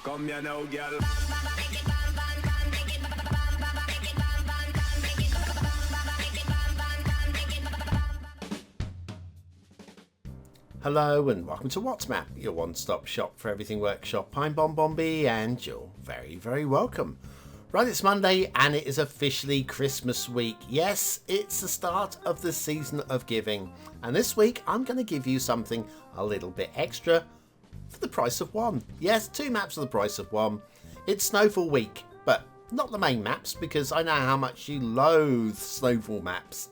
Come here now, girl. Hello and welcome to What's Map, your one-stop shop for everything workshop. I'm BonBonB and you're very welcome. Right, it's Monday and it is officially Christmas week. Yes, it's the start of the season of giving. And this week I'm going to give you something a little bit extra for the price of one. Yes, 2 maps for the price of one. It's Snowfall week, but not the main maps because I know how much you loathe Snowfall maps.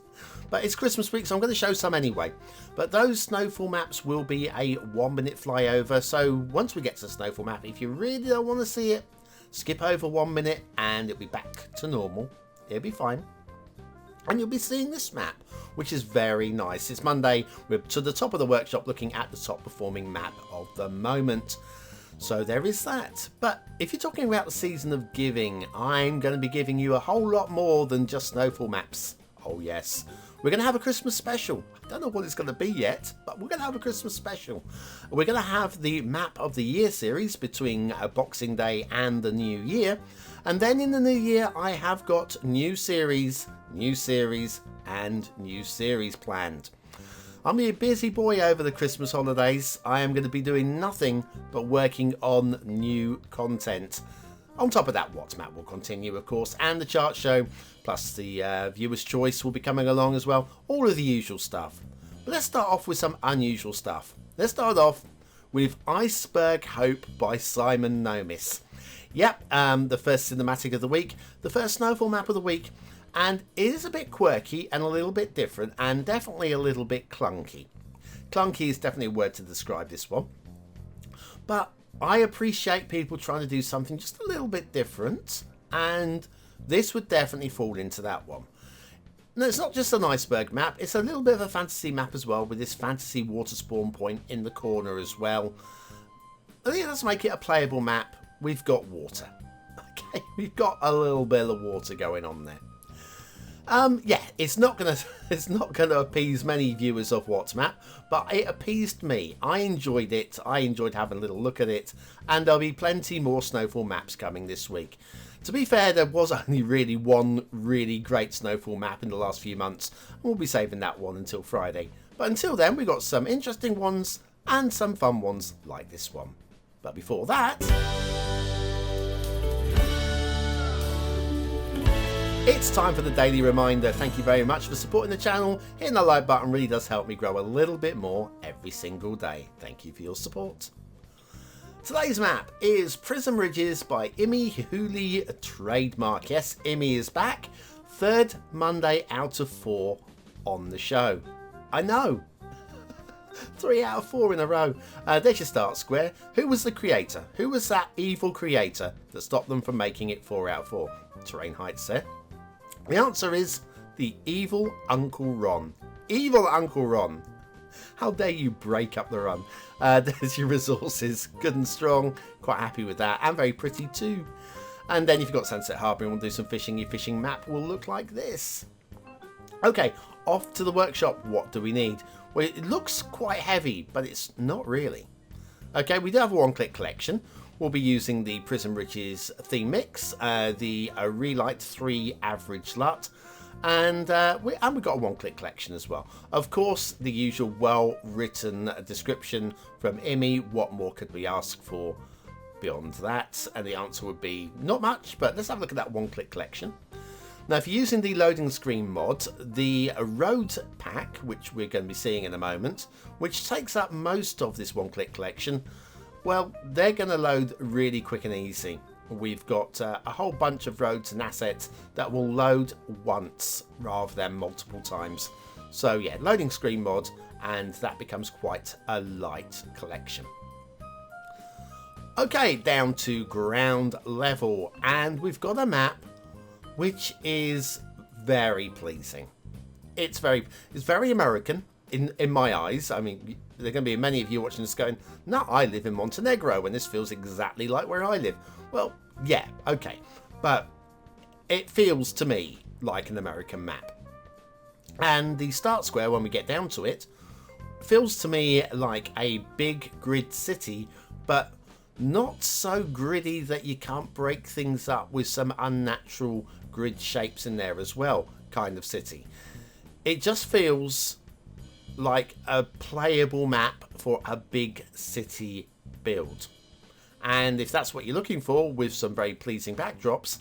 But it's Christmas week, so I'm going to show some anyway. But those Snowfall maps will be a 1-minute flyover. So once we get to the Snowfall map, if you really don't want to see it, skip over 1 minute and it'll be back to normal. It'll be fine. And you'll be seeing this map, which is very nice. It's Monday. We're to the top of the workshop looking at the top performing map of the moment. So there is that. But if you're talking about the season of giving, I'm going to be giving you a whole lot more than just Snowfall maps. Oh yes, we're going to have a Christmas special. I don't know what it's going to be yet, but we're going to have a Christmas special. We're going to have the Map of the Year series between Boxing Day and the New Year. And then in the New Year, I have got new series and new series planned. I'm a busy boy over the Christmas holidays. I am going to be doing nothing but working on new content. On top of that, What's Map will continue, of course, and the chart show, plus the viewer's choice will be coming along as well. All of the usual stuff. But let's start off with some unusual stuff. Let's start off with Iceberg Hope by Simon Nomis. Yep, the first cinematic of the week, the first Snowfall map of the week, and it is a bit quirky and a little bit different, and definitely a little bit clunky. Clunky is definitely a word to describe this one. But I appreciate people trying to do something just a little bit different, and this would definitely fall into that one. Now, it's not just an iceberg map, it's a little bit of a fantasy map as well, with this fantasy water spawn point in the corner as well. I think let's make it a playable map. We've got water. Okay, we've got a little bit of water going on there. Yeah, it's not gonna appease many viewers of What's Map, but it appeased me. I enjoyed it. I enjoyed having a little look at it, and there'll be plenty more Snowfall maps coming this week. To be fair, there was only really one really great Snowfall map in the last few months, and we'll be saving that one until Friday. But until then, we've got some interesting ones and some fun ones like this one. But before that, it's time for the daily reminder. Thank you very much for supporting the channel. Hitting the like button really does help me grow a little bit more every single day. Thank you for your support. Today's map is Prism Ridges by IhmeHihhuli trademark. Yes, Ihme is back. 3rd Monday out of 4 on the show. I know. 3 out of 4 in a row. There's your start square. Who was the creator? Who was that evil creator that stopped them from making it 4 out of 4? Terrain heights there. The answer is the evil Uncle Ron. Evil Uncle Ron. How dare you break up the run. There's your resources. Good and strong. Quite happy with that. And very pretty too. And then if you've got Sunset Harbour and want to do some fishing, your fishing map will look like this. Okay, off to the workshop. What do we need? Well, it looks quite heavy, but it's not really. Okay, we do have a one-click collection. We'll be using the Prism Ridges theme mix, the Relight 3 average LUT, and we've got a one-click collection as well. Of course, the usual well-written description from Ihme. What more could we ask for beyond that? And the answer would be not much, but let's have a look at that one-click collection. Now, if you're using the loading screen mod, the road pack, which we're going to be seeing in a moment, which takes up most of this one-click collection, well, they're going to load really quick and easy. We've got a whole bunch of roads and assets that will load once rather than multiple times. So yeah, loading screen mod, and that becomes quite a light collection. Okay, down to ground level, and we've got a map which is very pleasing. It's very American in my eyes. I mean, there are going to be many of you watching this going, no, I live in Montenegro and this feels exactly like where I live. Well, yeah, okay. But it feels to me like an American map. And the start square, when we get down to it, feels to me like a big grid city, but not so gritty that you can't break things up with some unnatural grid shapes in there as well kind of city. It just feels like a playable map for a big city build. And if that's what you're looking for with some very pleasing backdrops,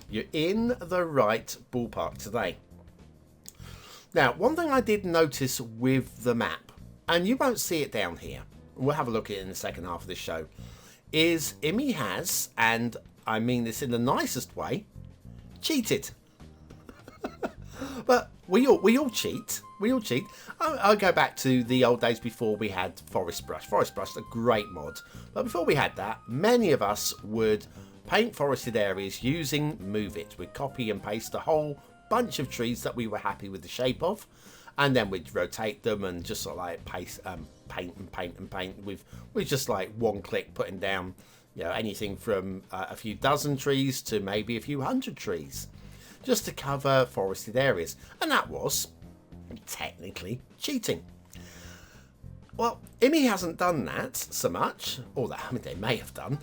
you're in the right ballpark today. Now, one thing I did notice with the map, and you won't see it down here, we'll have a look at it in the second half of this show, is IhmeHihhuli has, and I mean this in the nicest way, cheated. But we all cheat. We all cheat. I'll go back to the old days before we had Forest Brush. Forest Brush is a great mod. But before we had that, many of us would paint forested areas using Move It. We'd copy and paste a whole bunch of trees that we were happy with the shape of. And then we'd rotate them and just sort of like paint and paint with just like one click putting down, you know, anything from a few dozen trees to maybe a few hundred trees, just to cover forested areas. And that was technically cheating. Well, IhmeHihhuli hasn't done that so much, although I mean they may have done,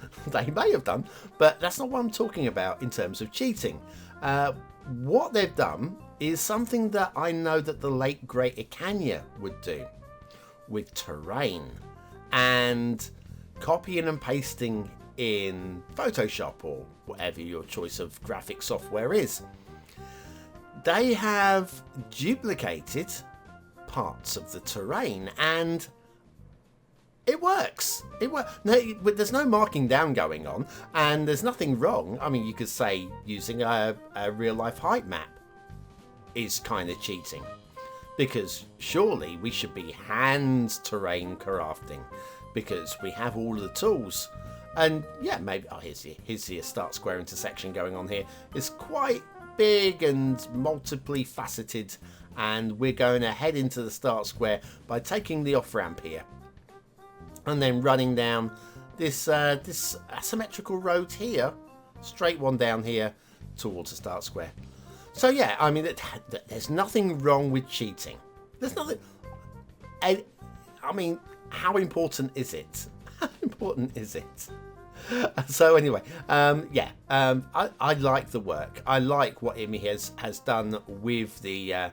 but that's not what I'm talking about in terms of cheating. What they've done is something that I know that the late great Ikanya would do with terrain and copying and pasting in Photoshop or whatever your choice of graphic software is. They have duplicated parts of the terrain and it works. No, there's no marking down going on and there's nothing wrong. I mean, you could say using a real life height map is kind of cheating, because surely we should be hand terrain crafting because we have all of the tools. And yeah, maybe here's the start square intersection going on here. It's quite big and multiply faceted, and we're going to head into the start square by taking the off ramp here and then running down this asymmetrical road here, straight one down here towards the start square. So yeah, I mean, there's nothing wrong with cheating. There's nothing. I mean, how important is it? How important is it? So anyway, I like the work. I like what IhmeHihhuli has done with the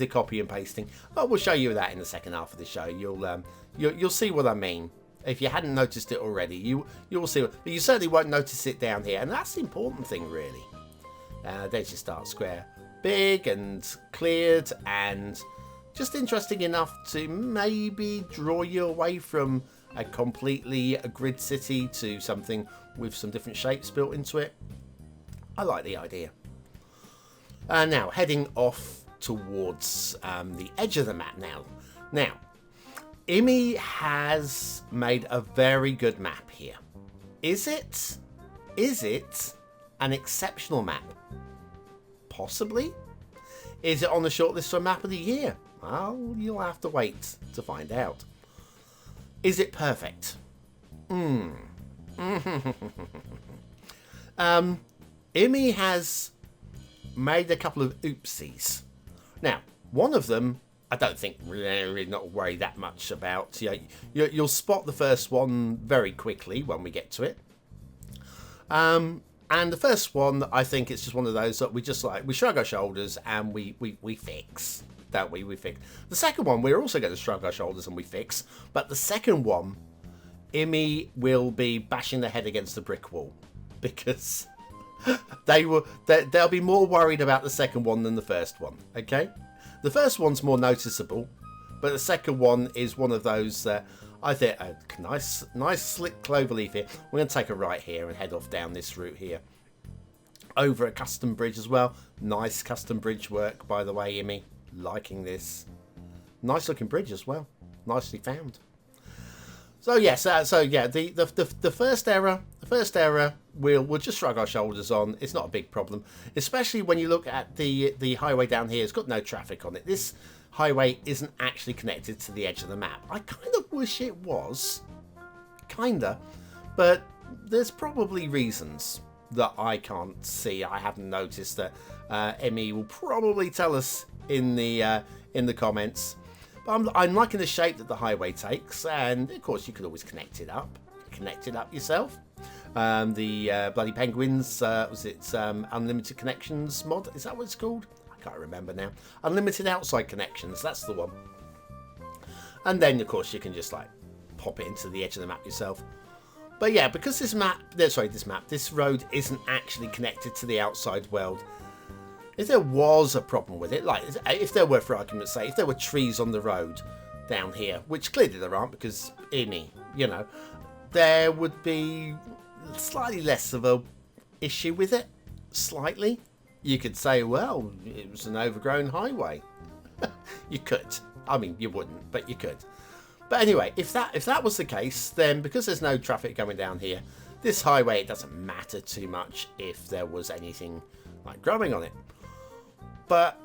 copy and pasting. But we'll show you that in the second half of the show. You'll see what I mean. If you hadn't noticed it already, you'll see. But you certainly won't notice it down here, and that's the important thing, really. There's your start square, big and cleared, and just interesting enough to maybe draw you away from a completely grid city to something with some different shapes built into it. I like the idea. Now, heading off towards the edge of the map now. Now, IhmeHihhuli has made a very good map here. Is it an exceptional map? Possibly. Is it on the shortlist for Map of the Year? Well, you'll have to wait to find out. Is it perfect? IhmeHihhuli has made a couple of oopsies. Now, one of them, I don't think really not worry that much about. You'll spot the first one very quickly when we get to it. And the first one, I think it's just one of those that we shrug our shoulders and we fix, don't we? We fix. The second one, we're also going to shrug our shoulders and we fix. But the second one, IhmeHihhuli will be bashing their head against the brick wall because they'll be more worried about the second one than the first one. Okay, the first one's more noticeable, but the second one is one of those that I think a nice slick cloverleaf here. We're going to take a right here and head off down this route here. Over a custom bridge as well. Nice custom bridge work, by the way, IhmeHihhuli. Liking this. Nice looking bridge as well. Nicely found. So yes, the first error we'll just shrug our shoulders on. It's not a big problem, especially when you look at the highway down here. It's got no traffic on it. This highway isn't actually connected to the edge of the map. I kind of wish it was, but there's probably reasons that I can't see. I haven't noticed that. IhmeHihhuli will probably tell us in the comments. But I'm liking the shape that the highway takes, and of course you could always connect it up yourself. The bloody penguins, was it Unlimited Connections mod? Is that what it's called? I can't remember now. Unlimited Outside Connections, that's the one. And then, of course, you can just like pop it into the edge of the map yourself. But yeah, because this road isn't actually connected to the outside world. If there was a problem with it, like if there were, for argument's sake, if there were trees on the road down here, which clearly there aren't because, you know, there would be slightly less of a issue with it. Slightly. You could say, well, it was an overgrown highway. You could. I mean, you wouldn't, but you could. But anyway, if that was the case, then because there's no traffic going down here, this highway, it doesn't matter too much if there was anything like growing on it. But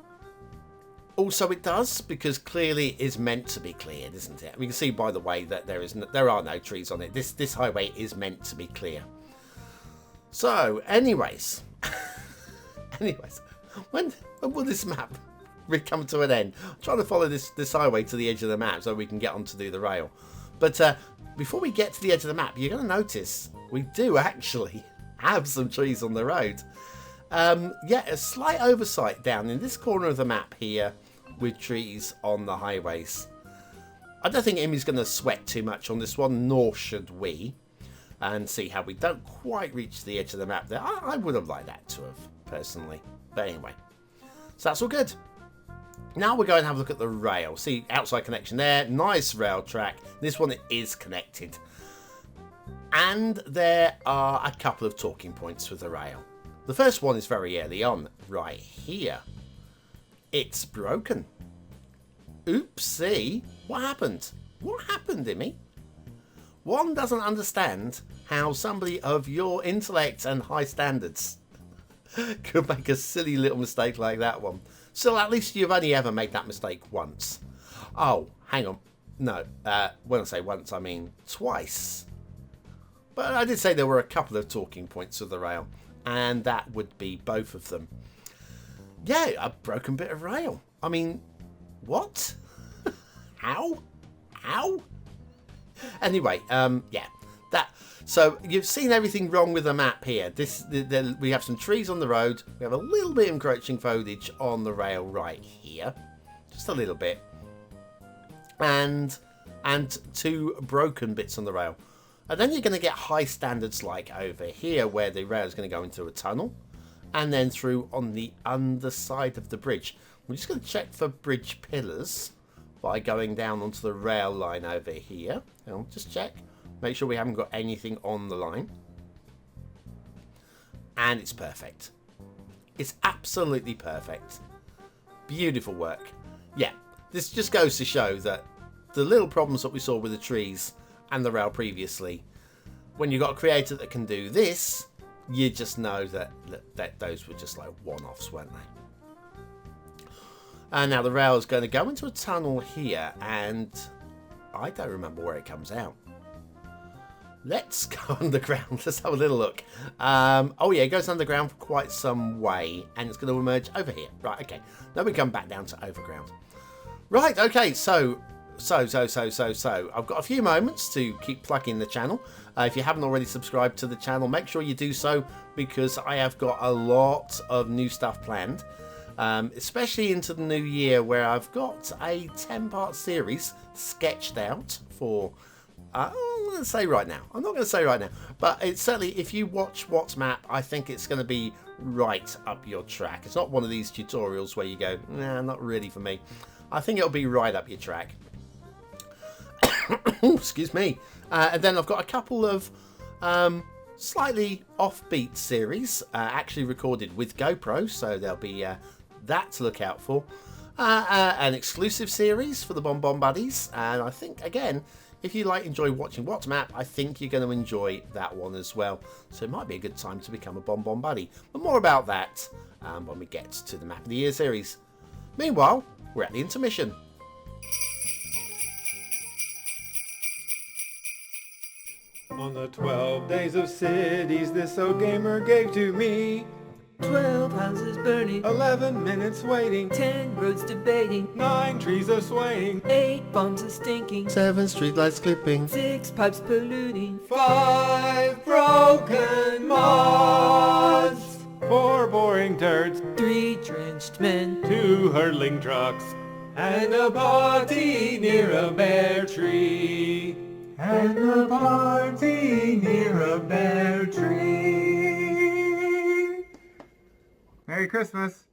also it does, because clearly it is meant to be cleared, isn't it? We can see by the way that there are no trees on it. This highway is meant to be clear. So, anyways, when will this map come to an end? I'm trying to follow this highway to the edge of the map so we can get on to do the rail. But before we get to the edge of the map, you're going to notice we do actually have some trees on the road. Yeah, a slight oversight down in this corner of the map here with trees on the highways. I don't think IhmeHihhuli's going to sweat too much on this one, nor should we. And see how we don't quite reach the edge of the map there. I would have liked that to have, personally. But anyway, so that's all good. Now we're going to have a look at the rail. See, outside connection there. Nice rail track. This one is connected. And there are a couple of talking points with the rail. The first one is very early on, right here. It's broken. Oopsie. What happened? What happened, IhmeHihhuli? One doesn't understand how somebody of your intellect and high standards could make a silly little mistake like that one. So at least you've only ever made that mistake once. Oh, hang on. No, when I say once, I mean twice. But I did say there were a couple of talking points with the rail, and that would be both of them. Yeah, a broken bit of rail. I mean, what? How? Anyway, yeah, that. So you've seen everything wrong with the map here. We have some trees on the road. We have a little bit of encroaching foliage on the rail right here, just a little bit, and two broken bits on the rail. And then you're going to get high standards like over here, where the rail is going to go into a tunnel, and then through on the underside of the bridge. We're just going to check for bridge pillars by going down onto the rail line over here. I'll just check. Make sure we haven't got anything on the line. And it's perfect. It's absolutely perfect. Beautiful work. Yeah, this just goes to show that the little problems that we saw with the trees and the rail previously, when you've got a creator that can do this, you just know that those were just like one-offs, weren't they? And now the rail is going to go into a tunnel here, and I don't remember where it comes out. Let's go underground. Let's have a little look. Oh yeah, it goes underground for quite some way, and it's going to emerge over here. Right, okay. Then we come back down to overground. Right, okay, so I've got a few moments to keep plugging the channel. If you haven't already subscribed to the channel, make sure you do so, because I have got a lot of new stuff planned. Especially into the new year, where I've got a 10-part series sketched out for... I'm not going to say right now. I'm not going to say right now. But it's certainly, if you watch What's Map, I think it's going to be right up your track. It's not one of these tutorials where you go, nah, not really for me. I think it'll be right up your track. Excuse me. And then I've got a couple of slightly offbeat series actually recorded with GoPro. So there'll be that to look out for. An exclusive series for the BonBon buddies. And I think, again... if you enjoy watching What's Map, I think you're going to enjoy that one as well. So it might be a good time to become a BonBon buddy. But more about that when we get to the Map of the Year series. Meanwhile, we're at the intermission. On the 12 days of cities this old gamer gave to me, 12 houses burning, 11 minutes waiting, 10 roads debating, 9 trees are swaying, 8 bombs are stinking, 7 streetlights clipping, 6 pipes polluting, 5 broken mods, 4 boring turds, 3 drenched men, 2 hurtling trucks, and a party near a bare tree. And a party near a bare tree. Merry Christmas.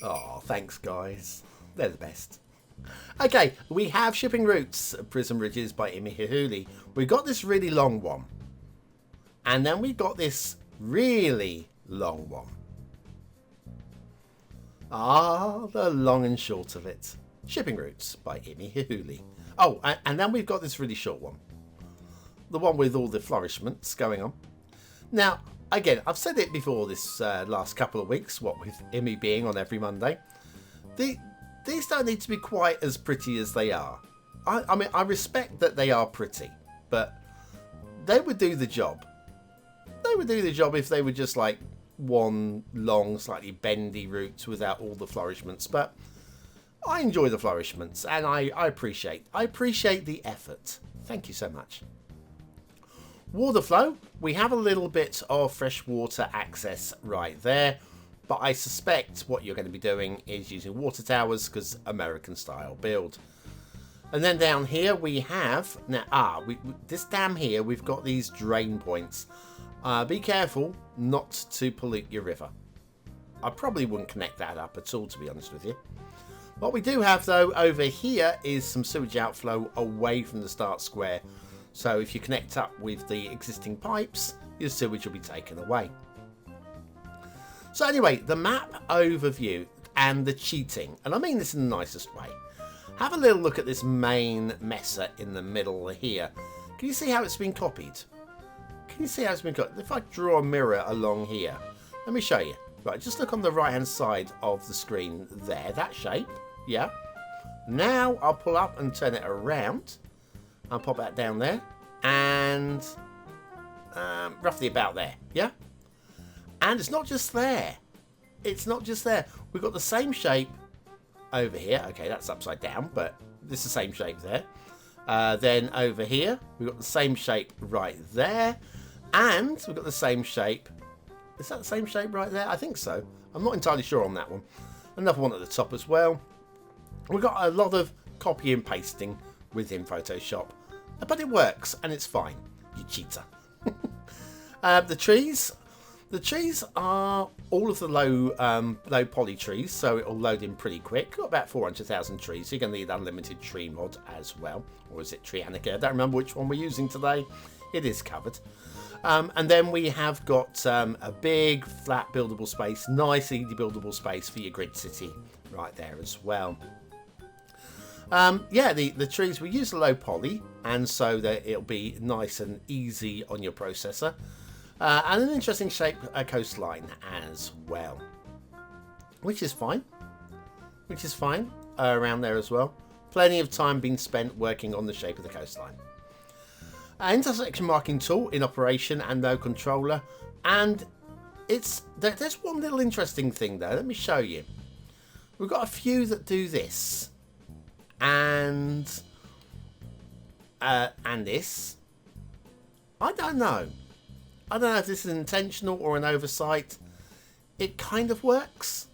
Oh, thanks guys. They're the best. Okay, we have shipping routes, Prism Ridges by IhmeHihhuli. We got this really long one. And then we got this really long one. Ah, the long and short of it. Shipping routes by IhmeHihhuli. Oh, and then we've got this really short one. The one with all the flourishments going on. Now, again, I've said it before this last couple of weeks, what with Immy being on every Monday. These don't need to be quite as pretty as they are. I mean, I respect that they are pretty, but they would do the job. They would do the job if they were just like one long, slightly bendy route without all the flourishments. But I enjoy the flourishments, and I appreciate the effort. Thank you so much. Water flow, we have a little bit of fresh water access right there, but I suspect what you're going to be doing is using water towers because American style build. And then down here we have now this dam here, we've got these drain points. Be careful not to pollute your river. I probably wouldn't connect that up at all, to be honest with you. What we do have though over here is some sewage outflow away from the start square. So if you connect up with the existing pipes, your sewage will be taken away. So anyway, the map overview and the cheating, and I mean this in the nicest way. Have a little look at this main messer in the middle here. Can you see how it's been copied? Can you see how it's been copied? If I draw a mirror along here, let me show you. Right, just look on the right hand side of the screen there, that shape, yeah. Now I'll pull up and turn it around. I'll pop that down there, and roughly about there, yeah? And it's not just there. It's not just there. We've got the same shape over here. Okay, that's upside down, but it's the same shape there. Then over here, we've got the same shape right there. And we've got the same shape. Is that the same shape right there? I think so. I'm not entirely sure on that one. Another one at the top as well. We've got a lot of copy and pasting within Photoshop. But it works, and it's fine. You cheater. The trees are all of the low poly trees, so it'll load in pretty quick. Got about 400,000 trees. You're going to need unlimited tree mod as well. Or is it Tree Anarchy? I don't remember which one we're using today. It is covered. And then we have got a big flat buildable space, nice easy buildable space for your grid city right there as well. Yeah, the trees, we use a low poly, and so that it'll be nice and easy on your processor. And an interesting shape coastline as well, which is fine. Around there as well. Plenty of time being spent working on the shape of the coastline. Intersection marking tool in operation and no controller, and there's one little interesting thing though. Let me show you. We've got a few that do this, and this. I don't know if this is intentional or an oversight. It kind of works.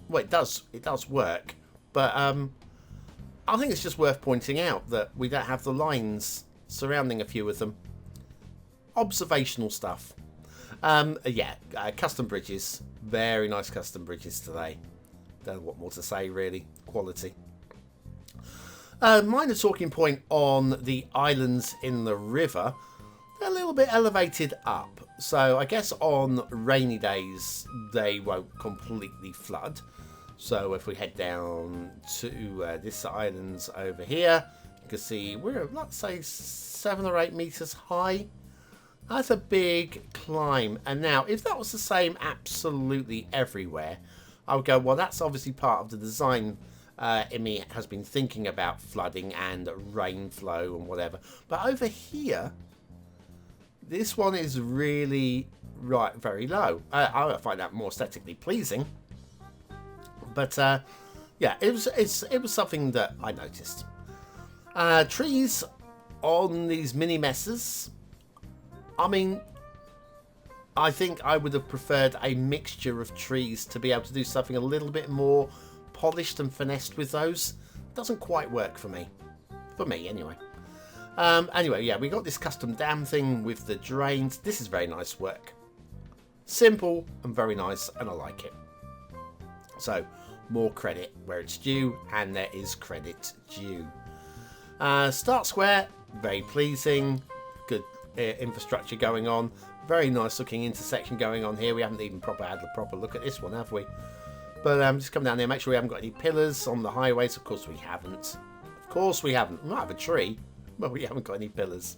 Well, it does work, but I think it's just worth pointing out that we don't have the lines surrounding a few of them. Observational stuff. Yeah, custom bridges. Very nice custom bridges today. Don't know what more to say really. Quality. Minor talking point on the islands in the river. They're a little bit elevated up. So I guess on rainy days they won't completely flood. So if we head down to this islands over here, you can see we're, let's say, 7 or 8 meters high. That's a big climb. And now, if that was the same absolutely everywhere, I would go, well, that's obviously part of the design. IhmeHihhuli has been thinking about flooding and rain flow and whatever. But over here, This one is really very low. I find that more aesthetically pleasing. But yeah, it was something that I noticed. Trees on these mini messes. I mean, I think I would have preferred a mixture of trees to be able to do something a little bit more polished and finessed with those. Doesn't quite work for me. For me, anyway. Anyway, yeah, we got this custom dam thing with the drains. This is very nice work. Simple and very nice, and I like it. So, more credit where it's due, and there is credit due. Start square, very pleasing. Good infrastructure going on. Very nice looking intersection going on here. We haven't even had a proper look at this one, have we? But just come down there, make sure we haven't got any pillars on the highways. Of course we haven't. Of course we haven't. We might have a tree, but we haven't got any pillars.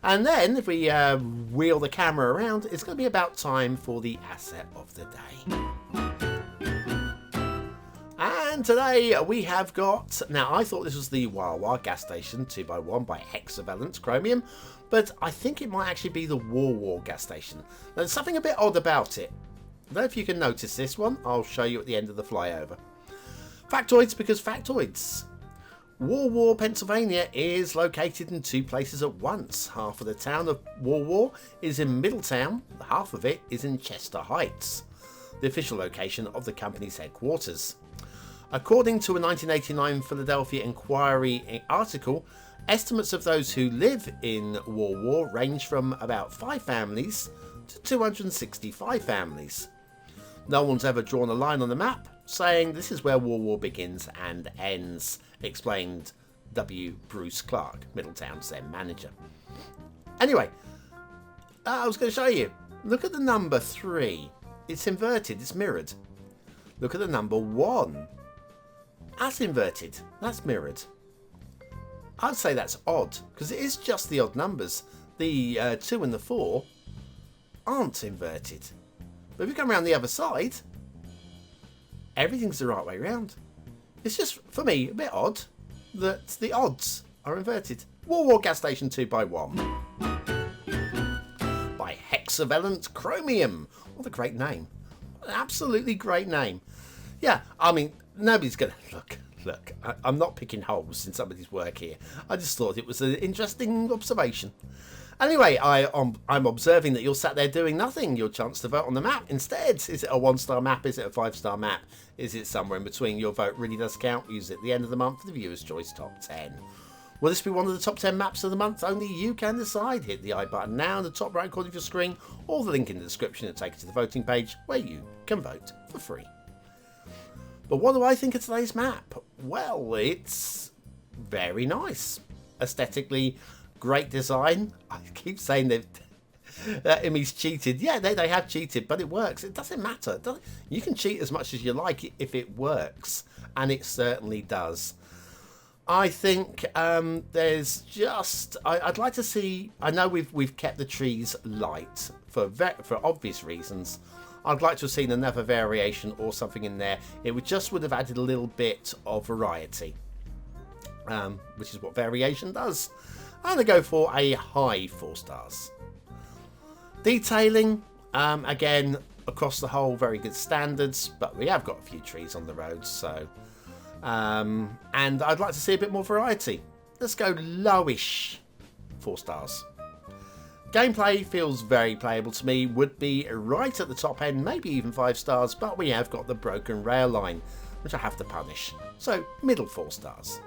And then if we wheel the camera around, it's going to be about time for the asset of the day. And today we have got, now I thought this was the Wawa gas station 2x1 by Hexavalent Chromium, but I think it might actually be the Wawa gas station. Now, there's something a bit odd about it. I don't know if you can notice this one. I'll show you at the end of the flyover. Factoids because factoids. Wawa, Pennsylvania is located in two places at once. Half of the town of Wawa is in Middletown, half of it is in Chester Heights, the official location of the company's headquarters. According to a 1989 Philadelphia Inquiry article, estimates of those who live in Wawa range from about 5 families to 265 families. No one's ever drawn a line on the map saying this is where Wawa begins and ends, explained W. Bruce Clark, Middletown's then manager. Anyway, I was going to show you. Look at the number 3. It's inverted, it's mirrored. Look at the number 1. That's inverted, that's mirrored. I'd say that's odd, because it is just the odd numbers. The 2 and the 4 aren't inverted. But if you come around the other side, everything's the right way around. It's just, for me, a bit odd that the odds are inverted. Wawa gas station 2x1 by Hexavalent Chromium. What a great name. An absolutely great name. Yeah, I mean, nobody's going to... Look, I'm not picking holes in somebody's work here. I just thought it was an interesting observation. Anyway, I'm observing that you're sat there doing nothing. Your chance to vote on the map instead. Is it a 1-star map? Is it a 5-star map? Is it somewhere in between? Your vote really does count. Use it at the end of the month for the Viewer's Choice Top 10. Will this be one of the top 10 maps of the month? Only you can decide. Hit the I button now in the top right corner of your screen, or the link in the description that takes you to the voting page where you can vote for free. But what do I think of today's map? Well, it's very nice. Aesthetically, great design. I keep saying that IhmeHihhuli's cheated. Yeah, they have cheated, but it works. It doesn't matter. You can cheat as much as you like if it works, and it certainly does. I think there's just... I'd like to see... I know we've kept the trees light for obvious reasons. I'd like to have seen another variation or something in there. It would have added a little bit of variety, which is what variation does. I'm going to go for a high 4 stars. Detailing, again, across the whole, very good standards, but we have got a few trees on the roads, so... and I'd like to see a bit more variety. Let's go lowish 4 stars. Gameplay feels very playable to me, would be right at the top end, maybe even 5 stars, but we have got the broken rail line, which I have to punish. So, middle 4 stars.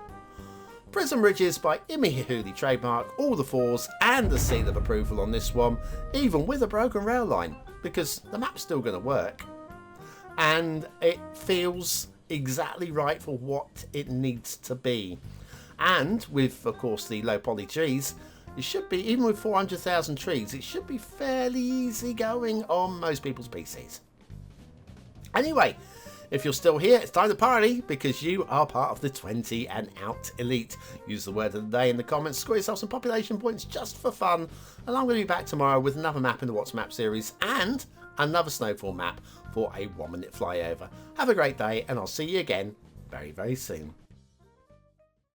Prism Ridges by IhmeHihhuli trademark, all the 4s and the seal of approval on this one, even with a broken rail line, because the map's still going to work. And it feels exactly right for what it needs to be. And with, of course, the low poly trees, it should be, even with 400,000 trees, it should be fairly easy going on most people's PCs. Anyway, if you're still here, it's time to party, because you are part of the 20 and out elite. Use the word of the day in the comments, score yourself some population points just for fun, and I'm going to be back tomorrow with another map in the What's Map series, and another snowfall map for a 1-minute flyover. Have a great day, and I'll see you again very, very soon.